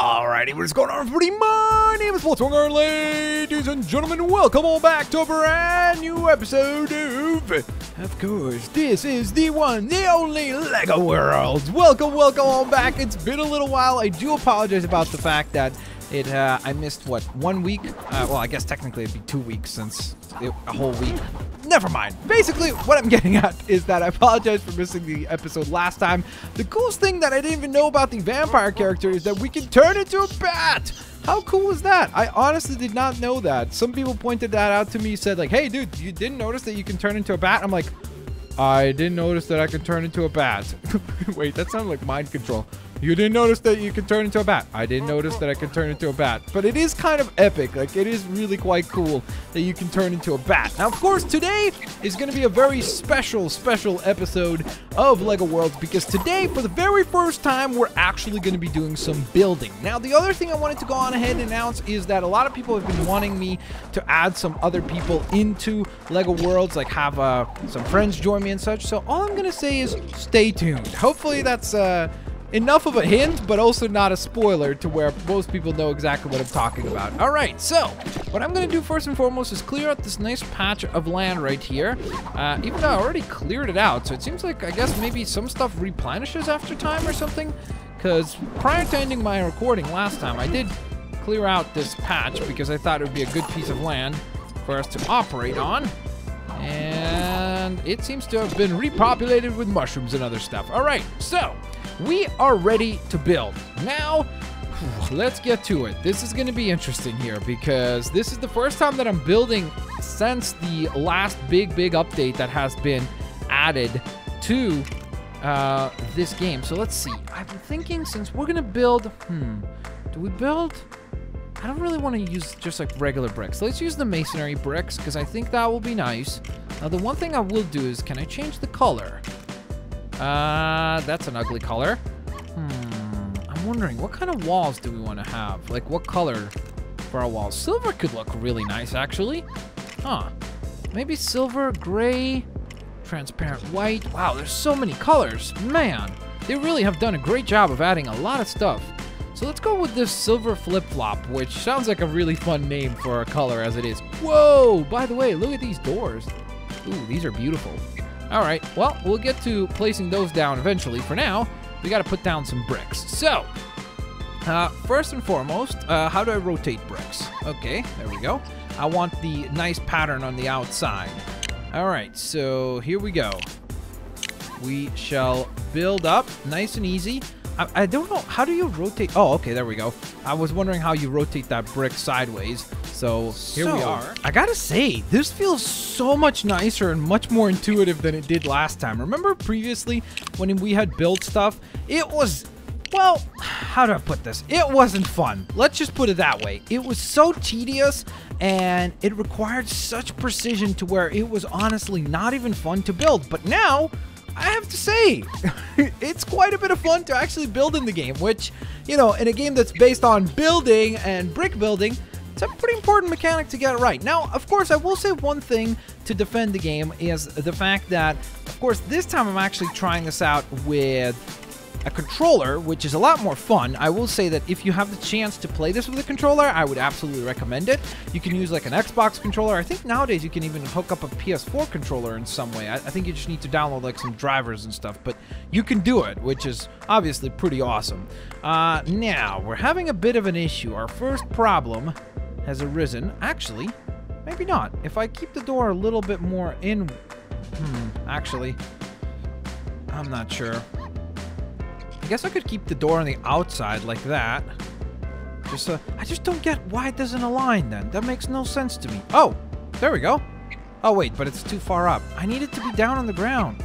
Alrighty, what is going on, everybody? My name is Blitzwinger, ladies and gentlemen. Welcome all back to a brand new episode of course, this is the one, the only Lego Worlds. Welcome all back. It's been a little while. I do apologize about the fact that I missed, what, 1 week? Well, I guess technically it'd be 2 weeks since a whole week. Never mind. Basically, what I'm getting at is that I apologize for missing the episode last time. The coolest thing that I didn't even know about the vampire character is that we can turn into a bat. How cool is that? I honestly did not know that. Some people pointed that out to me, said like, hey dude, you didn't notice that you can turn into a bat? I'm like, I didn't notice that I can turn into a bat. Wait, that sounded like mind control. You didn't notice that you can turn into a bat. I didn't notice that I could turn into a bat. But it is kind of epic. Like, it is really quite cool that you can turn into a bat. Now, of course, today is going to be a very special episode of LEGO Worlds, because today, for the very first time, we're actually going to be doing some building. Now, the other thing I wanted to go on ahead and announce is that a lot of people have been wanting me to add some other people into LEGO Worlds, like have some friends join me and such. So all I'm going to say is stay tuned. Hopefully that's enough of a hint, but also not a spoiler to where most people know exactly what I'm talking about. All right, so what I'm going to do first and foremost is clear out this nice patch of land right here. Even though I already cleared it out, so it seems like, I guess, maybe some stuff replenishes after time or something. Because prior to ending my recording last time, I did clear out this patch because I thought it would be a good piece of land for us to operate on. And it seems to have been repopulated with mushrooms and other stuff. All right, so we are ready to build. Now, let's get to it. This is going to be interesting here because this is the first time that I'm building since the last big update that has been added to this game. So let's see. I've been thinking, since we're going to build, do we build? I don't really want to use just like regular bricks. Let's use the masonry bricks because I think that will be nice. Now, the one thing I will do is, can I change the color? That's an ugly color. I'm wondering, what kind of walls do we want to have? Like, what color for our walls? Silver could look really nice, actually. Huh. Maybe silver, gray, transparent white. Wow, there's so many colors. Man, they really have done a great job of adding a lot of stuff. So let's go with this silver flip-flop, which sounds like a really fun name for a color as it is. Whoa, by the way, look at these doors. Ooh, these are beautiful. All right, well, we'll get to placing those down eventually. For now, we got to put down some bricks. So, first and foremost, how do I rotate bricks? Okay, there we go. I want the nice pattern on the outside. All right, so here we go. We shall build up nice and easy. I don't know, how do you rotate? Oh, okay, there we go. I was wondering how you rotate that brick sideways. So here we are. I gotta say, this feels so much nicer and much more intuitive than it did last time. Remember previously when we had built stuff? It was, well, how do I put this? It wasn't fun. Let's just put it that way. It was so tedious and it required such precision to where it was honestly not even fun to build. But now, I have to say, it's quite a bit of fun to actually build in the game, which, you know, in a game that's based on building and brick building, it's a pretty important mechanic to get right. Now, of course, I will say one thing to defend the game is the fact that, of course, this time I'm actually trying this out with a controller, which is a lot more fun. I will say that if you have the chance to play this with a controller, I would absolutely recommend it. You can use like an Xbox controller. I think nowadays you can even hook up a PS4 controller in some way. I think you just need to download like some drivers and stuff, but you can do it, which is obviously pretty awesome. Now, we're having a bit of an issue. Our first problem has arisen. Actually, maybe not. If I keep the door a little bit more in... actually, I'm not sure. I guess I could keep the door on the outside like that. I just don't get why it doesn't align then. That makes no sense to me. Oh, there we go. Oh, wait, but it's too far up. I need it to be down on the ground.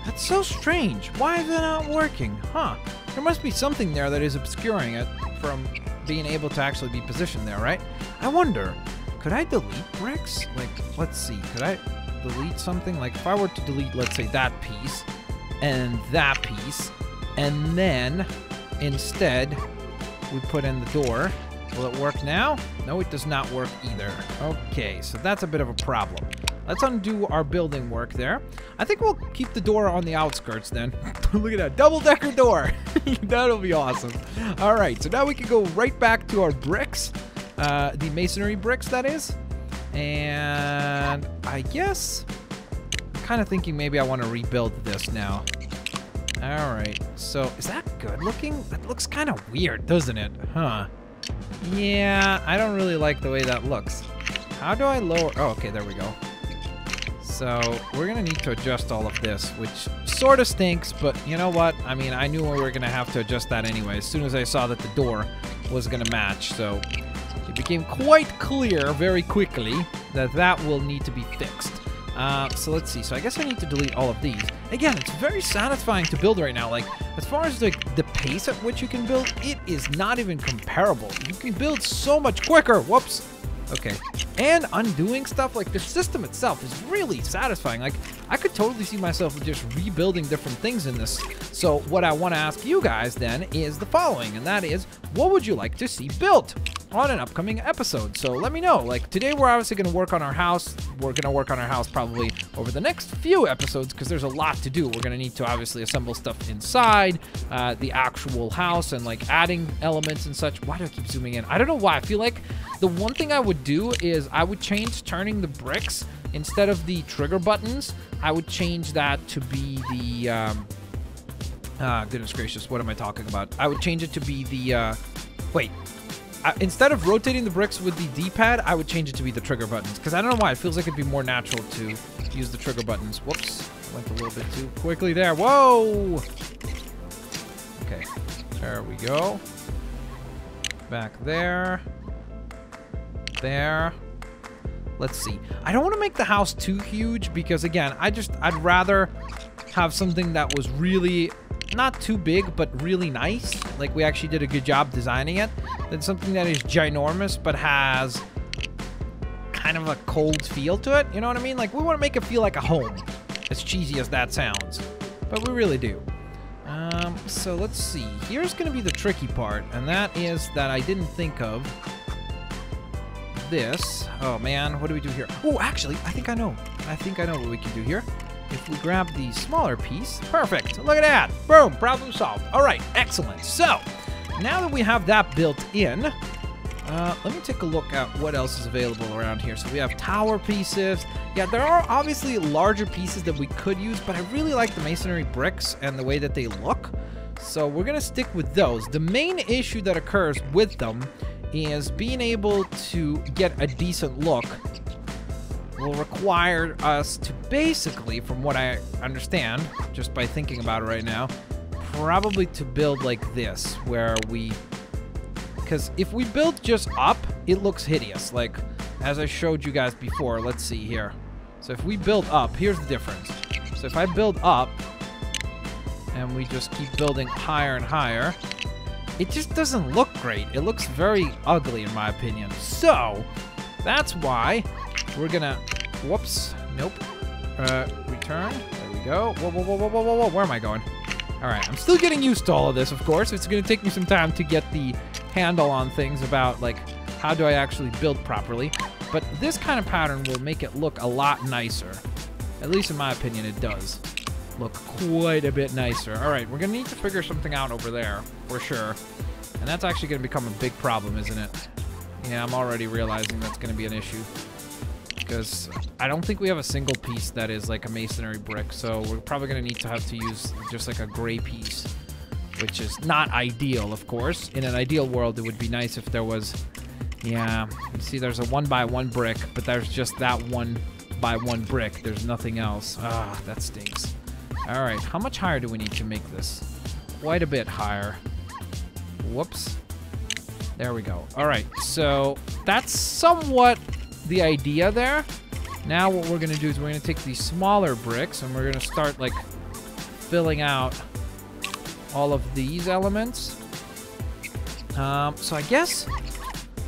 That's so strange. Why is it not working? Huh. There must be something there that is obscuring it from being able to actually be positioned there, right? I wonder, could I delete bricks? Like, let's see. Could I delete something? Like, if I were to delete, let's say, that piece and that piece, and then instead we put in the door. Will it work now? No, it does not work either. Okay, so that's a bit of a problem. let's undo our building work there. I think we'll keep the door on the outskirts then. Look at that, double-decker door. That'll be awesome. All right, so now we can go right back to our bricks, the masonry bricks, that is. And I guess I'm kind of thinking maybe I want to rebuild this now. All right, so is that good looking? That looks kind of weird, doesn't it? Huh? Yeah, I don't really like the way that looks. How do I lower? Oh, okay, there we go. So we're gonna need to adjust all of this, which sort of stinks, but you know what? I mean, I knew we were gonna have to adjust that anyway as soon as I saw that the door was gonna match. So it became quite clear very quickly that that will need to be fixed. So let's see. So I guess I need to delete all of these. Again, it's very satisfying to build right now. Like, as far as like the pace at which you can build, it is not even comparable. You can build so much quicker. Whoops. Okay. And undoing stuff, like the system itself is really satisfying. Like, I could totally see myself just rebuilding different things in this. So what I want to ask you guys then is the following, and that is, what would you like to see built on an upcoming episode? So let me know. Like, today we're obviously going to work on our house. We're going to work on our house probably over the next few episodes because there's a lot to do. We're going to need to obviously assemble stuff inside the actual house and like adding elements and such. Why do I keep zooming in? I don't know why. I feel like the one thing I would do is I would change turning the bricks instead of the trigger buttons. I would change that to be the goodness gracious, what am I talking about? I would change it to be the instead of rotating the bricks with the D-pad, I would change it to be the trigger buttons. Because I don't know why. It feels like it'd be more natural to use the trigger buttons. Whoops. Went a little bit too quickly there. Whoa! Okay. There we go. Back there. There. Let's see. I don't want to make the house too huge because, again, I'd rather have something that was really not too big, but really nice. Like, we actually did a good job designing it. Than something that is ginormous, but has kind of a cold feel to it. You know what I mean? Like, we want to make it feel like a home. As cheesy as that sounds. But we really do. So let's see. Here's going to be the tricky part. And that is that I didn't think of this. Oh, man. What do we do here? Oh, actually, I think I know. I think I know what we can do here. If we grab the smaller piece, perfect. Look at that. Boom, problem solved. All right, excellent. So, now that we have that built in, let me take a look at what else is available around here. So we have tower pieces. Yeah, there are obviously larger pieces that we could use, but I really like the masonry bricks and the way that they look. So we're gonna stick with those. The main issue that occurs with them is being able to get a decent look will require us to basically, from what I understand, just by thinking about it right now, probably to build like this, where because if we build just up, it looks hideous. Like, as I showed you guys before, let's see here. So if we build up, here's the difference. So if I build up, and we just keep building higher and higher, it just doesn't look great. It looks very ugly, in my opinion. So, that's why we're gonna, whoops, nope, return, there we go. Whoa, whoa, whoa, whoa, whoa, whoa, whoa, where am I going? All right, I'm still getting used to all of this, of course. It's gonna take me some time to get the handle on things about, like, how do I actually build properly. But this kind of pattern will make it look a lot nicer. At least in my opinion, it does look quite a bit nicer. All right, we're gonna need to figure something out over there, for sure. And that's actually gonna become a big problem, isn't it? Yeah, I'm already realizing that's gonna be an issue. Because I don't think we have a single piece that is like a masonry brick, so we're probably going to have to use just like a gray piece, which is not ideal, of course. In an ideal world, it would be nice if there was, yeah, you see there's a 1x1 brick, but there's just that 1x1 brick. There's nothing else. Ah, that stinks. All right, how much higher do we need to make this? Quite a bit higher. Whoops. There we go. All right, so that's somewhat the idea there. Now what we're gonna do is we're gonna take these smaller bricks and we're gonna start like filling out all of these elements. So I guess,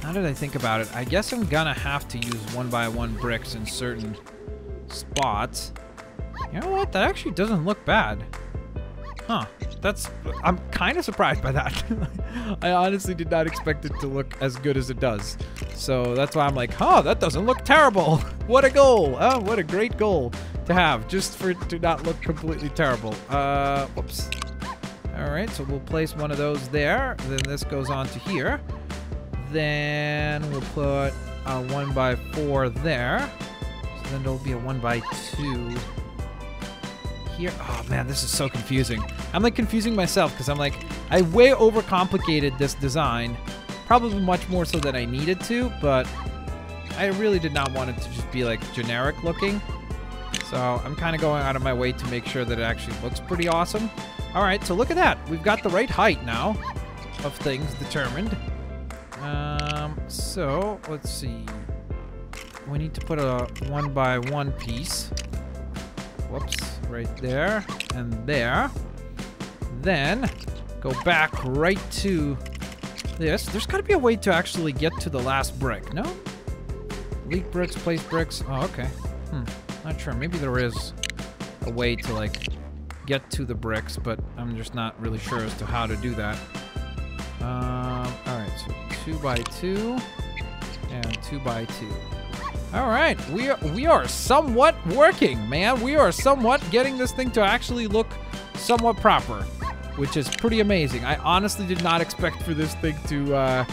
how did I think about it? I guess I'm gonna have to use 1x1 bricks in certain spots. You know what? That actually doesn't look bad. Huh. I'm kind of surprised by that. I honestly did not expect it to look as good as it does. So that's why I'm like, huh, that doesn't look terrible. What a goal. Oh, what a great goal to have, just for it to not look completely terrible. Whoops. All right, so we'll place one of those there. Then this goes on to here. Then we'll put a 1x4 there. So then there'll be a 1x2 here. Oh man, this is so confusing. I'm like confusing myself because I'm like, I way overcomplicated this design. Probably much more so than I needed to, but I really did not want it to just be like generic looking. So I'm kind of going out of my way to make sure that it actually looks pretty awesome. All right, so look at that. We've got the right height now of things determined. So let's see. We need to put a 1x1 piece. Whoops, right there and there. Then go back right to this. There's got to be a way to actually get to the last brick. No? Leak bricks, place bricks. Oh, okay. Not sure. Maybe there is a way to like get to the bricks, but I'm just not really sure as to how to do that. All right, so 2x2 and 2x2. All right, we are somewhat working, man. We are somewhat getting this thing to actually look somewhat proper, which is pretty amazing. I honestly did not expect for this thing to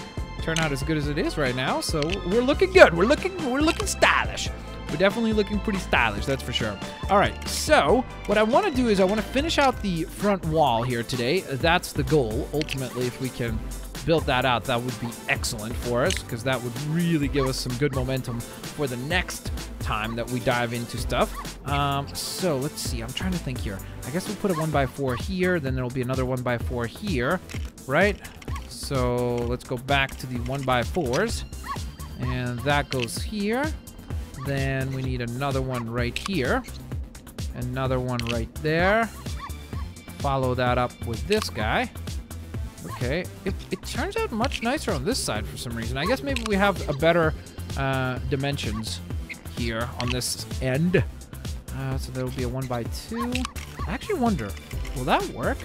turn out as good as it is right now. So we're looking good. We're looking stylish. We're definitely looking pretty stylish, that's for sure. All right, so what I want to do is I want to finish out the front wall here today. That's the goal. Ultimately, if we can build that out, that would be excellent for us, because that would really give us some good momentum for the next time that we dive into stuff. So let's see. I'm trying to think here. I guess we'll put a 1x4 here. Then there'll be another 1x4 here, right? So let's go back to the 1x4s. And that goes here. Then we need another one right here. Another one right there. Follow that up with this guy. Okay, it turns out much nicer on this side for some reason. I guess maybe we have a better dimensions here on this end. So there will be a 1x2. I actually wonder, will that work?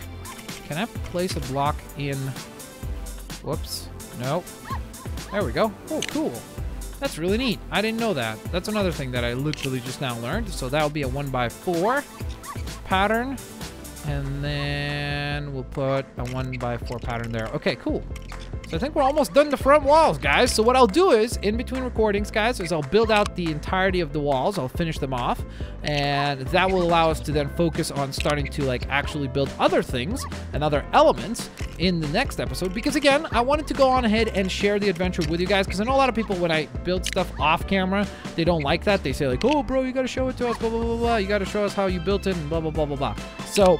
Can I place a block in? Whoops, no. There we go. Oh, cool. That's really neat. I didn't know that. That's another thing that I literally just now learned. So that'll be a 1x4 pattern. And then we'll put a 1x4 pattern there. Okay, cool. So I think we're almost done the front walls, guys. So what I'll do is, in between recordings, guys, is I'll build out the entirety of the walls. I'll finish them off. And that will allow us to then focus on starting to, like, actually build other things and other elements in the next episode. Because, again, I wanted to go on ahead and share the adventure with you guys. Because I know a lot of people, when I build stuff off camera, they don't like that. They say, like, oh, bro, you got to show it to us, blah, blah, blah, blah. You got to show us how you built it, and blah, blah, blah, blah, blah. So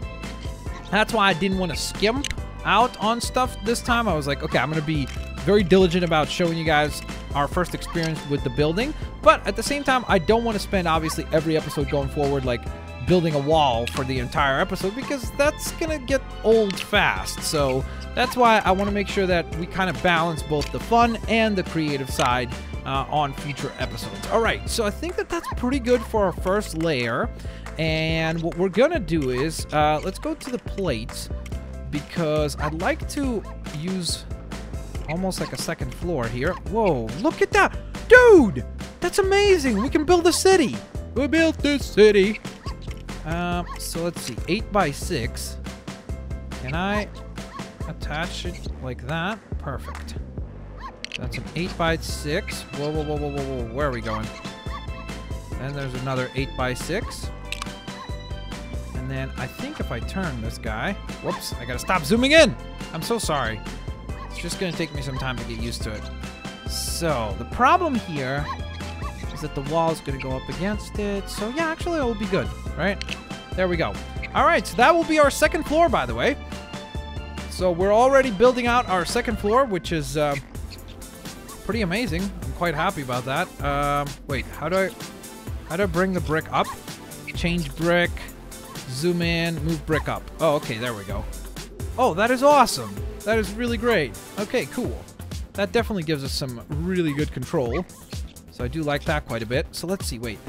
that's why I didn't want to skimp out on stuff this time. I was like, okay, I'm going to be very diligent about showing you guys our first experience with the building. But at the same time, I don't want to spend, obviously, every episode going forward, like, building a wall for the entire episode, because that's going to get old fast. So that's why I want to make sure that we kind of balance both the fun and the creative side on future episodes. All right, so I think that that's pretty good for our first layer. And what we're going to do is, let's go to the plates, because I'd like to use almost like a second floor here. Whoa, look at that. Dude, that's amazing. We can build a city. We built this city. So let's see, 8x6. Can I attach it like that? Perfect. That's an 8x6. Whoa, whoa, whoa, whoa, whoa, whoa. Where are we going? And there's another 8x6. And then I think if I turn this guy... Whoops, I gotta stop zooming in! I'm so sorry. It's just gonna take me some time to get used to it. So, the problem here is that the wall is gonna go up against it. So yeah, actually it will be good, right? There we go. Alright, so that will be our second floor, by the way. So we're already building out our second floor, which is pretty amazing. I'm quite happy about that. Wait, how do I bring the brick up? Change brick. Zoom in, move brick up. Oh, okay, there we go. Oh, that is awesome. That is really great. Okay, cool. That definitely gives us some really good control. So I do like that quite a bit. So let's see, wait.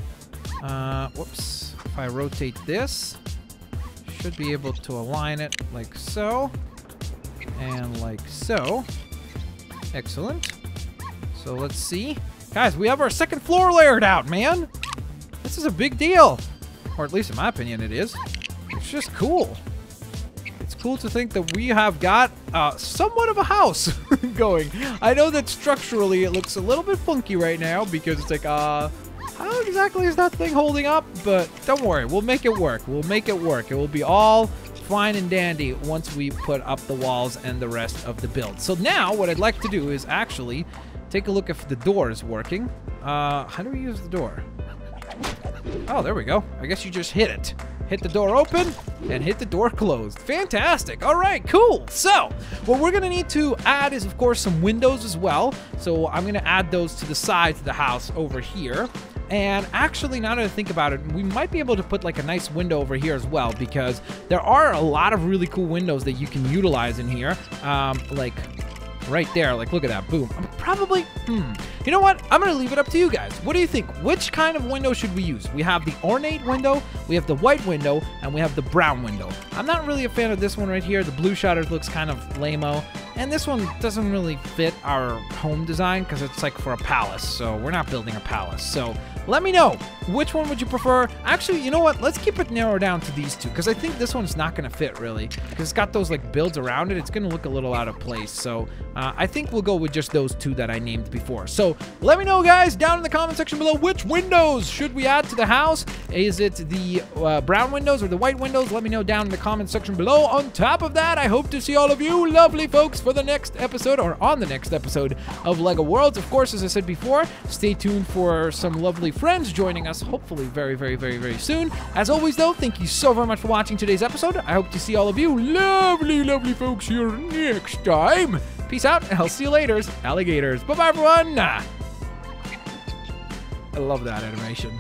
Whoops. If I rotate this, Should be able to align it like so. And like so. Excellent. So let's see. Guys, we have our second floor layered out, man. This is a big deal. Or at least in my opinion it is. It's just cool. It's cool to think that we have got somewhat of a house going. I know that structurally it looks a little bit funky right now because it's like, how exactly is that thing holding up? But don't worry, we'll make it work. We'll make it work. It will be all fine and dandy once we put up the walls and the rest of the build. So now what I'd like to do is actually take a look if the door is working. How do we use the door? Oh, there we go. I guess you just hit it. Hit the door open and hit the door closed. Fantastic. All right, cool. So what we're gonna need to add is, of course, some windows as well. So I'm gonna add those to the sides of the house over here. And actually, now that I think about it, we might be able to put like a nice window over here as well, because there are a lot of really cool windows that you can utilize in here. Like right there, like look at that, boom. I'm probably, you know what? I'm gonna leave it up to you guys. What do you think? Which kind of window should we use? We have the ornate window, we have the white window, and we have the brown window. I'm not really a fan of this one right here. The blue shutters looks kind of lame-o. And this one doesn't really fit our home design because it's like for a palace. So we're not building a palace. So let me know, which one would you prefer? Actually, you know what? Let's keep it narrowed down to these two because I think this one's not going to fit really because it's got those like builds around it. It's going to look a little out of place. So I think we'll go with just those two that I named before. So let me know, guys, down in the comment section below, which windows should we add to the house? Is it the brown windows or the white windows? Let me know down in the comment section below. On top of that, I hope to see all of you lovely folks for the next episode or on the next episode of LEGO Worlds. Of course, as I said before, stay tuned for some lovely friends joining us hopefully very, very, very, very soon. As always, though, thank you so very much for watching today's episode. I hope to see all of you lovely, lovely folks here next time. Peace out, and I'll see you later, alligators. Bye-bye, everyone. I love that animation.